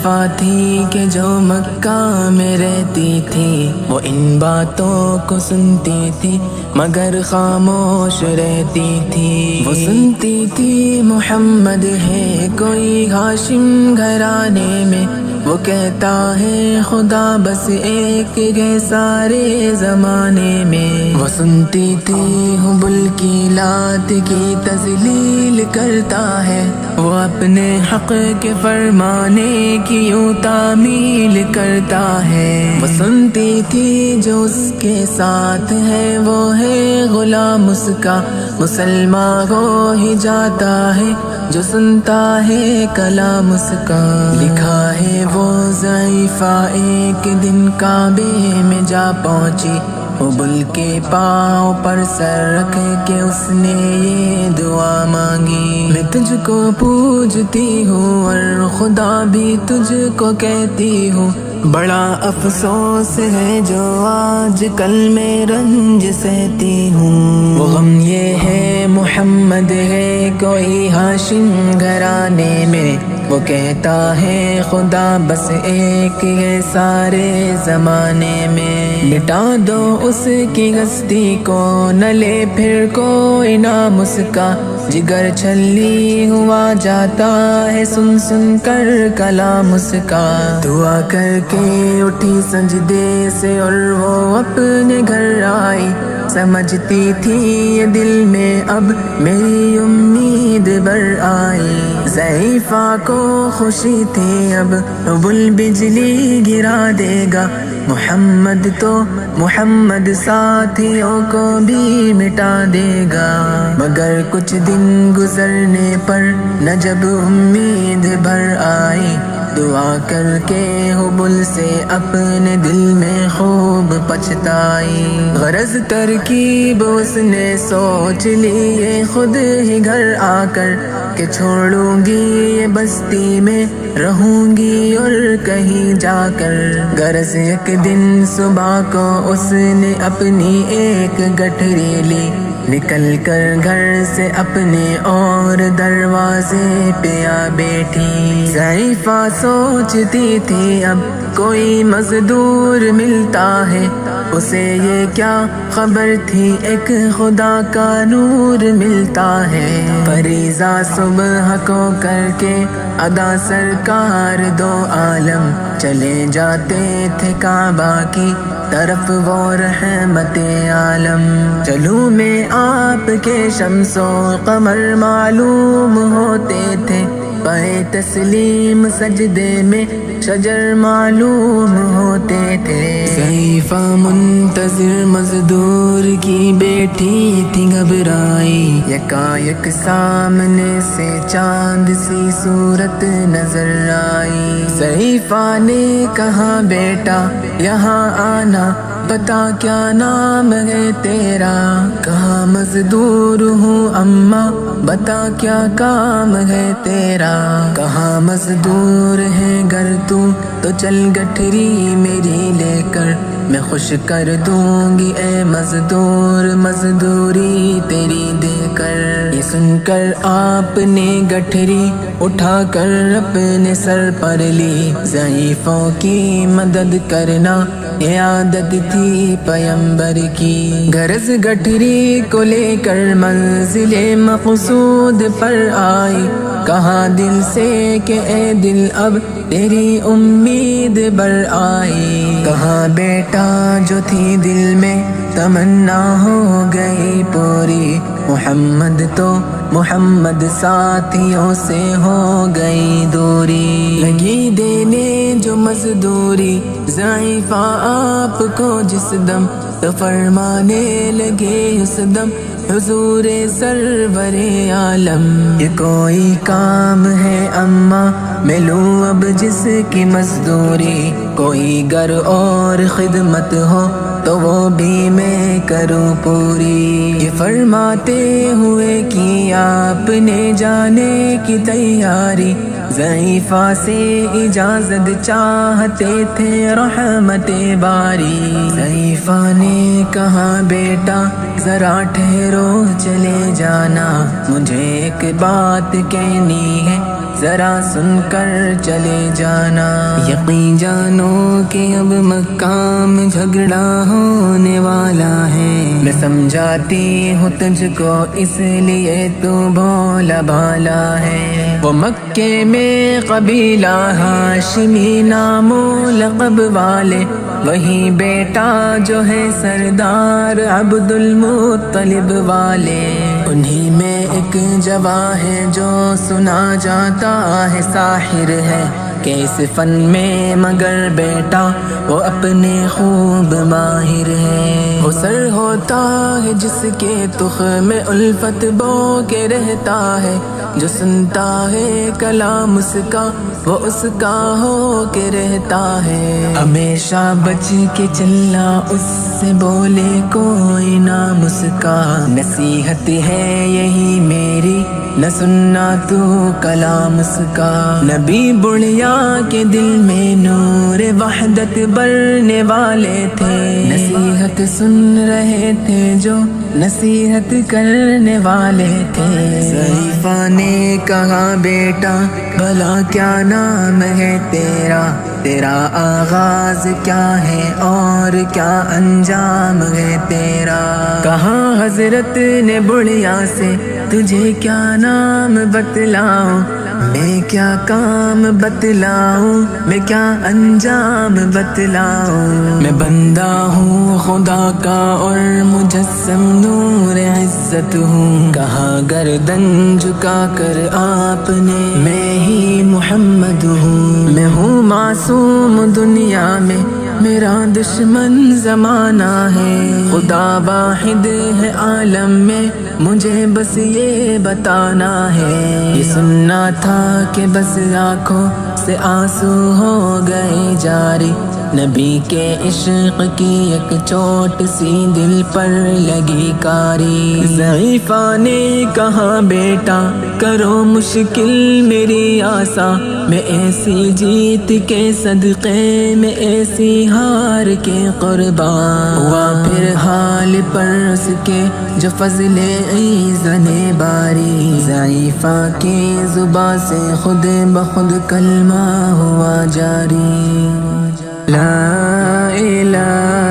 ضعیفہ تھی کہ جو مکہ میں رہتی تھی، وہ ان باتوں کو سنتی تھی مگر خاموش رہتی تھی۔ وہ سنتی تھی محمد ہے کوئی ہاشم گھرانے میں، وہ کہتا ہے خدا بس ایک ہے سارے زمانے میں۔ وہ سنتی تھی حبل کی لات کی تذلیل کرتا ہے، وہ اپنے حق کے فرمانے کی یوں تعمیل کرتا ہے۔ وہ سنتی تھی جو اس کے ساتھ ہے وہ ہے غلام اس کا، مسلمان ہو ہی جاتا ہے جو سنتا ہے کلام اس کا۔ لکھا ہے وہ ضعیفہ ایک دن کعبے میں جا پہنچی، حبل کے پاؤں پر سر رکھ کے اس نے یہ دعا مانگی، میں تجھ کو پوجتی ہوں اور خدا بھی تجھ کو کہتی ہوں، بڑا افسوس ہے جو آج کل میں رنج سہتی ہوں۔ وہ غم یہ ہے محمد ہے کوئی ہاشم گھرانے میں، وہ کہتا ہے خدا بس ایک ہے سارے زمانے میں۔ مٹا دو اس کی ہستی کو نہ لے پھر کوئی نام اس کا، جگر چھلی ہوا جاتا ہے سن سن کر کلام اس کا۔ دعا کر کے اٹھی سجدے سے اور وہ اپنے گھر آئی، سمجھتی تھی یہ دل میں اب میری امید بر آئی۔ ضعیفہ کو خوشی تھی اب حبل بجلی گرا دے گا، محمد تو محمد ساتھیوں کو بھی مٹا دے گا۔ مگر کچھ دن گزرنے پر نہ جب امید بھر آئی، دعا کر کے حبل سے اپنے دل میں خوب پچھتائی۔ غرض ترکیب اس نے سوچ لی یہ خود ہی گھر آ کر، کہ چھوڑوں گی یہ بستی میں رہوں گی اور کہیں جا کر۔ غرض ایک دن صبح کو اس نے اپنی ایک گٹھری لی، نکل کر گھر سے اپنے اور دروازے پہ آ بیٹھی۔ ضعیفہ سوچتی تھی اب کوئی مزدور ملتا ہے، اسے یہ کیا خبر تھی ایک خدا کا نور ملتا ہے۔ فریضہ صبح کو کر کے ادا سرکار دو عالم چلے جاتے تھے کعبہ کی طرف وہ رحمت عالم۔ چلوں میں آپ کے شمس و قمر معلوم ہوتے تھے، پائے تسلیم سجدے میں شجر معلوم ہوتے تھے۔ ضعیفہ منتظر مزدور کی بیٹی تھی گھبرائی، یکایک سامنے سے چاند سی صورت نظر آئی۔ ضعیفہ نے کہا بیٹا یہاں آنا، بتا کیا نام ہے تیرا؟ کہا مزدور ہوں اماں، بتا کیا کام ہے تیرا؟ کہا مزدور ہے گر تو چل گٹھری میری لے کر، میں خوش کر دوں گی اے مزدور مزدوری تیری دے کر۔ یہ سن کر آپ نے گٹھری اٹھا کر اپنے سر پر لی، ضعیفوں کی مدد کرنا یہ عادت تھی پیمبر کی۔ غرض گٹھری کو لے کر منزل مقصود پر آئی، کہا دل سے کہ اے دل اب تیری امید بر آئی۔ کہا بیٹا جو تھی دل میں تمنا ہو گئی پوری، محمد تو محمد ساتھیوں سے ہو گئی دوری۔ لگی دینے جو مزدوری ضعیفہ آپ کو جس دم، تو فرمانے لگے اس دم حضور سرور عالم۔ یہ کوئی کام ہے اماں میں لوں اب جس کی مزدوری، کوئی گر اور خدمت ہو تو وہ بھی میں کروں پوری۔ یہ فرماتے ہوئے کی آپ نے جانے کی تیاری، ضعیفہ سے اجازت چاہتے تھے رحمت باری۔ ضعیفہ نے کہا بیٹا ذرا ٹھہرو چلے جانا، مجھے ایک بات کہنی ہے ذرا سن کر چلے جانا۔ یقین جانو کہ اب مکہ میں جھگڑا ہونے والا ہے، میں سمجھاتی ہوں تجھ کو اس لیے تو بھولا بھالا ہے۔ وہ مکے میں قبیلہ ہاشمی نام و لقب والے، وہی بیٹا جو ہے سردار عبد المطلب والے، انہی میں ایک جواں ہے جو سنا جاتا ہے ساحر ہے، کہ اس فن میں مگر بیٹا وہ اپنے خوب ماہر ہے۔ وہ سر ہوتا ہے جس کے تخم میں الفت بو کے رہتا ہے، جو سنتا ہے کلام اس کا وہ اس کا ہو کے رہتا ہے۔ ہمیشہ بچ کے چلنا اس سے بولے کوئی نام اس کا، نصیحت ہے یہی میری نہ سننا تو کلام اس کا۔ نبی بڑھیا کے دل میں نور وحدت بھرنے والے تھے، نصیحت سن رہے تھے جو نصیحت کرنے والے تھے۔ ضعیفہ نے کہا بیٹا بھلا کیا نام ہے تیرا، تیرا آغاز کیا ہے اور کیا انجام ہے تیرا۔ کہا حضرت نے بڑھیا سے تجھے کیا نام بتلاؤں، میں کیا کام بتلاؤں، میں کیا انجام بتلاؤں۔ میں بندہ ہوں خدا کا اور مجسم نور عزت ہوں، کہا گردن جھکا کر آپ نے میں ہی محمد ہوں۔ میں ہوں معصوم دنیا میں، میرا دشمن زمانہ ہے، خدا واحد ہے عالم میں، مجھے بس یہ بتانا ہے۔ یہ سننا تھا کہ بس آنکھوں سے آنسو ہو گئے جاری، نبی کے عشق کی ایک چوٹ سی دل پر لگی کاری۔ ضعیفہ نے کہا بیٹا کرو مشکل میری آسا، میں ایسی جیت کے صدقے میں ایسی ہار کے قربان ہوا، پھر حال پر اس کے جو فضل ایزن باری۔ ضعیفہ کی زبان سے خود بخود کلمہ ہوا جاری، لا الہ